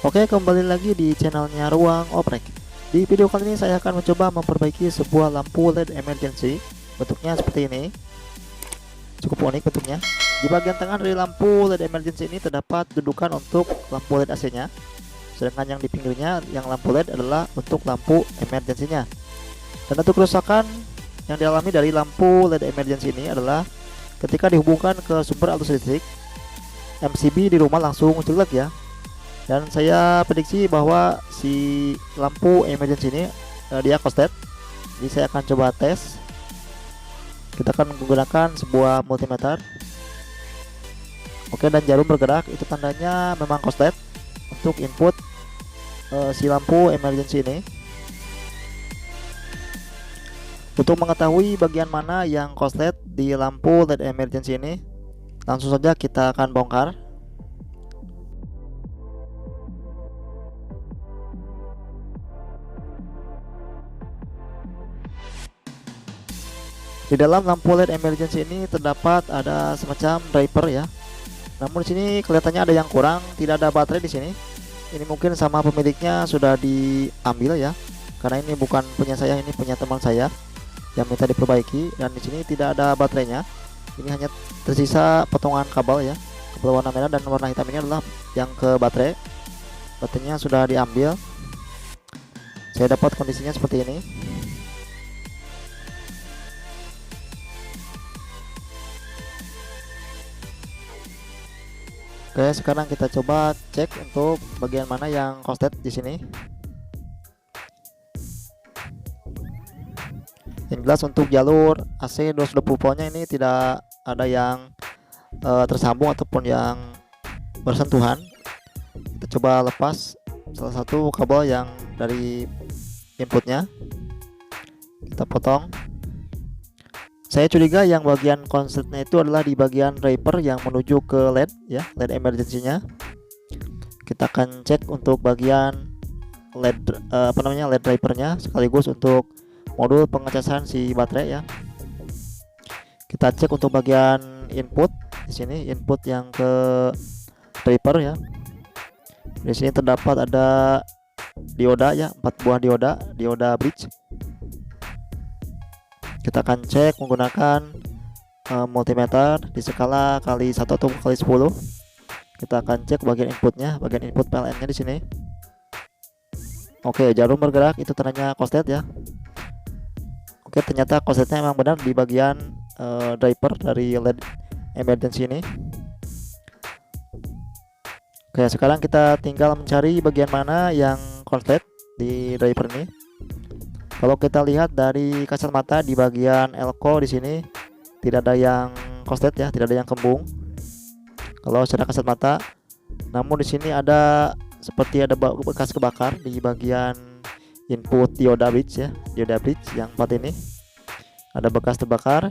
Oke, kembali lagi di channelnya Ruang Oprek. Di video kali ini saya akan mencoba memperbaiki sebuah lampu LED emergency. Bentuknya seperti ini, cukup unik bentuknya. Di bagian tengah dari lampu LED emergency ini terdapat dudukan untuk lampu LED AC-nya. Sedangkan yang di pinggirnya yang lampu LED adalah untuk lampu emergency-nya. Dan untuk kerusakan yang dialami dari lampu LED emergency ini adalah ketika dihubungkan ke sumber arus listrik, MCB di rumah langsung jelek ya. Dan saya prediksi bahwa si lampu emergency ini dia korslet. Jadi saya akan coba tes. Kita akan menggunakan sebuah multimeter. Oke, dan jarum bergerak itu tandanya memang korslet untuk input si lampu emergency ini. Untuk mengetahui bagian mana yang korslet di lampu LED emergency ini, langsung saja kita akan bongkar. Di dalam lampu LED emergency ini terdapat ada semacam driver ya. Namun di sini kelihatannya ada yang kurang, tidak ada baterai di sini. Ini mungkin sama pemiliknya sudah diambil ya. Karena ini bukan punya saya, ini punya teman saya yang minta diperbaiki, dan di sini tidak ada baterainya. Ini hanya tersisa potongan kabel ya. Kabel warna merah dan warna hitam ini adalah yang ke baterai. Baterainya sudah diambil. Saya dapat kondisinya seperti ini. Oke, sekarang kita coba cek untuk bagian mana yang korslet di sini. Yang jelas untuk jalur AC 220 voltnya ini tidak ada yang tersambung ataupun yang bersentuhan. Kita coba lepas salah satu kabel yang dari inputnya. Kita potong. Saya curiga yang bagian korsletnya itu adalah di bagian driver yang menuju ke LED ya, LED emergency-nya. Kita akan cek untuk bagian LED LED drivernya sekaligus untuk modul pengecasan si baterai ya. Kita cek untuk bagian input di sini, input yang ke driver ya. Di sini terdapat ada dioda ya, 4 buah dioda bridge. Kita akan cek menggunakan multimeter di skala kali 1 atau kali 10. Kita akan cek bagian inputnya, bagian input PLN-nya di sini. Oke, jarum bergerak itu tandanya korslet ya. Oke, ternyata korsletnya memang benar di bagian driver dari LED emergency ini. Oke, sekarang kita tinggal mencari bagian mana yang korslet di driver ini. Kalau kita lihat dari kasat mata di bagian elko di sini tidak ada yang korslet ya, tidak ada yang kembung. Kalau secara kasat mata, namun di sini ada seperti ada bekas kebakar di bagian input dioda bridge ya, dioda bridge yang 4 ini. Ada bekas terbakar.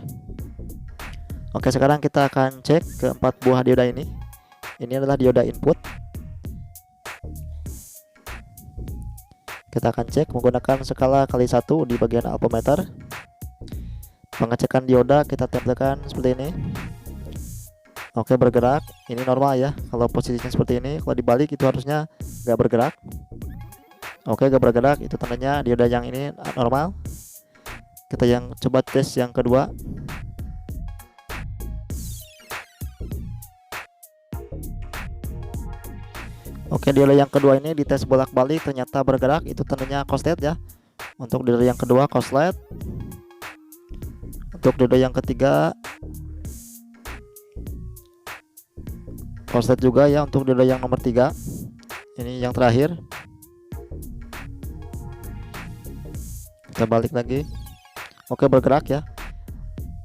Oke, sekarang kita akan cek ke 4 buah dioda ini. Ini adalah dioda input. Kita akan cek menggunakan skala kali 1 di bagian alpometer. Pengecekan dioda kita tempelkan seperti ini. Oke, bergerak. Ini normal ya. Kalau posisinya seperti ini, kalau dibalik itu harusnya nggak bergerak. Oke, nggak bergerak, itu tandanya dioda yang ini normal. Kita yang coba tes yang kedua. Oke, dioda yang kedua ini dites bolak-balik ternyata bergerak, itu tandanya korslet ya. Untuk dioda yang kedua korslet. Untuk dioda yang ketiga korslet juga ya. Untuk dioda yang nomor 3, ini yang terakhir. Kita balik lagi. Oke, bergerak ya.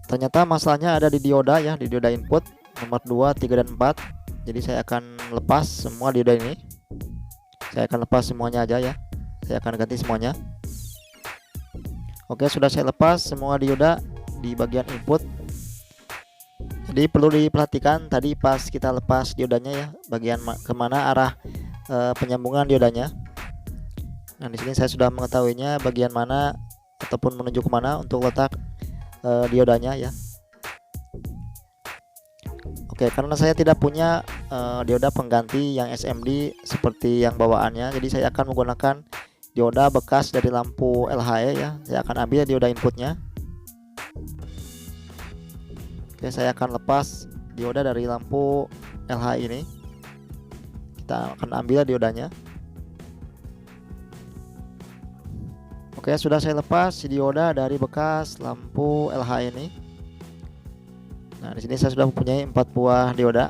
Ternyata masalahnya ada di dioda ya, di dioda input nomor 2, 3 dan 4. Jadi saya akan lepas semua dioda ini. Saya akan lepas semuanya aja ya. Saya akan ganti semuanya. Oke, sudah saya lepas semua dioda di bagian input. Jadi perlu diperhatikan tadi pas kita lepas diodanya ya, bagian kemana arah penyambungan diodanya. Nah, di sini saya sudah mengetahuinya bagian mana ataupun menuju kemana untuk letak diodanya ya. Oke, karena saya tidak punya dioda pengganti yang SMD seperti yang bawaannya, jadi saya akan menggunakan dioda bekas dari lampu LHE ya. Saya akan ambil dioda inputnya. Oke, saya akan lepas dioda dari lampu LHE ini. Kita akan ambil diodanya. Oke, sudah saya lepas dioda dari bekas lampu LHE ini. Nah, di sini saya sudah mempunyai 4 buah dioda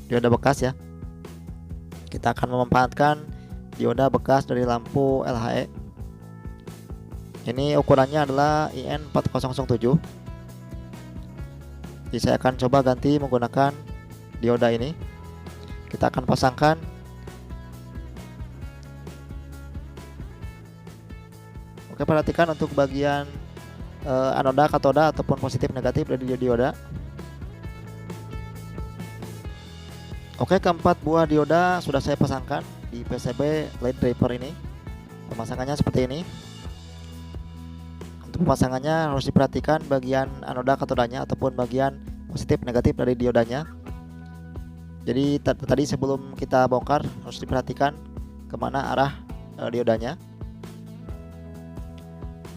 bekas ya. Kita akan memanfaatkan dioda bekas dari lampu LHE. Ini ukurannya adalah IN4007. Jadi saya akan coba ganti menggunakan dioda ini. Kita akan pasangkan. Oke, perhatikan untuk bagian anoda, katoda ataupun positif negatif dari dioda. Oke, keempat buah dioda sudah saya pasangkan di PCB LED driver ini. Pemasangannya seperti ini. Untuk pemasangannya harus diperhatikan bagian anoda, katodanya ataupun bagian positif negatif dari diodanya. Jadi tadi sebelum kita bongkar harus diperhatikan kemana arah diodanya.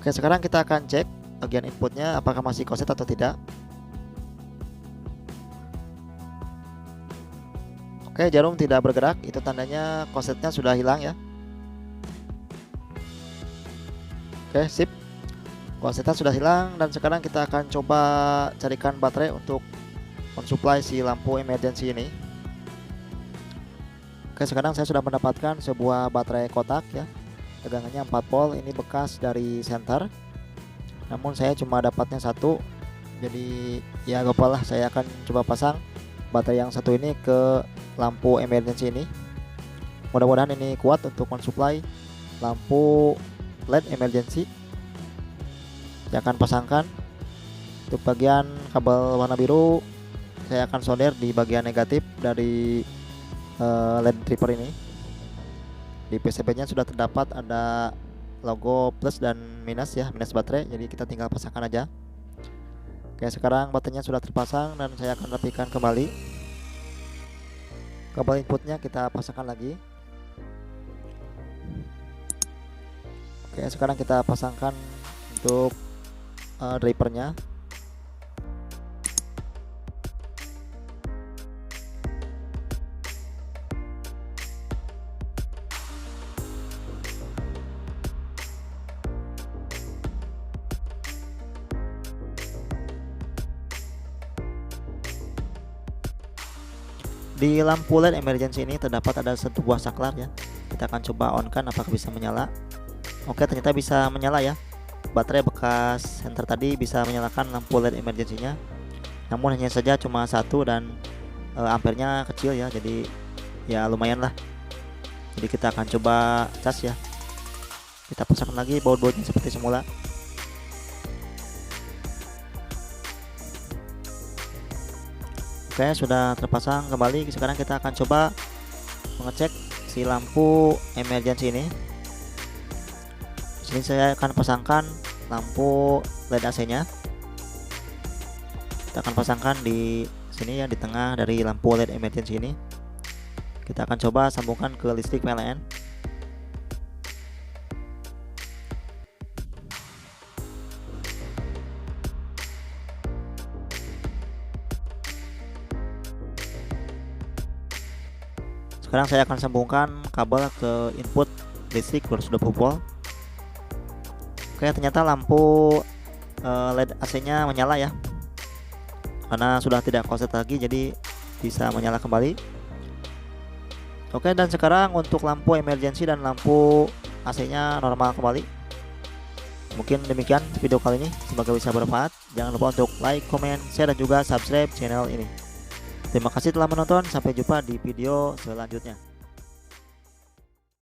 Oke, sekarang kita akan cek bagian inputnya apakah masih koset atau tidak. Oke, jarum tidak bergerak, itu tandanya kosetnya sudah hilang ya. Oke, sip. Kosetnya sudah hilang dan sekarang kita akan coba carikan baterai untuk mensuplai si lampu emergency ini. Oke, sekarang saya sudah mendapatkan sebuah baterai kotak ya. Tegangannya 4 volt, ini bekas dari center. Namun saya cuma dapatnya satu, jadi ya gak apa-apa, saya akan coba pasang baterai yang satu ini ke lampu emergency ini. Mudah-mudahan ini kuat untuk mensuplai lampu LED emergency. Saya akan pasangkan. Untuk bagian kabel warna biru saya akan solder di bagian negatif dari LED driver ini. Di PCB nya sudah terdapat ada logo plus dan minus ya, minus baterai, jadi kita tinggal pasangkan aja. Oke, sekarang baterainya sudah terpasang dan saya akan rapikan kembali. Kabel inputnya kita pasangkan lagi. Oke, sekarang kita pasangkan untuk drivernya. Di lampu LED emergency ini terdapat ada satu buah saklar ya. Kita akan coba on kan apakah bisa menyala. Oke, ternyata bisa menyala ya. Baterai bekas center tadi bisa menyalakan lampu LED emergency-nya. Namun hanya saja cuma satu dan ampernya kecil ya. Jadi ya lumayan lah. Jadi kita akan coba cas ya. Kita pasangkan lagi baut-bautnya seperti semula. Oke, sudah terpasang kembali. Sekarang kita akan coba mengecek si lampu emergency ini. Di sini saya akan pasangkan lampu LED AC-nya. Kita akan pasangkan di sini ya, di tengah dari lampu LED emergency ini. Kita akan coba sambungkan ke listrik PLN. Sekarang saya akan sambungkan kabel ke input listrik 220 volt. Oke, ternyata lampu LED AC-nya menyala ya. Karena sudah tidak koset lagi, jadi bisa menyala kembali. Oke, dan sekarang untuk lampu emergency dan lampu AC-nya normal kembali. Mungkin demikian video kali ini, semoga bisa bermanfaat. Jangan lupa untuk like, comment, share, dan juga subscribe channel ini. Terima kasih telah menonton, sampai jumpa di video selanjutnya.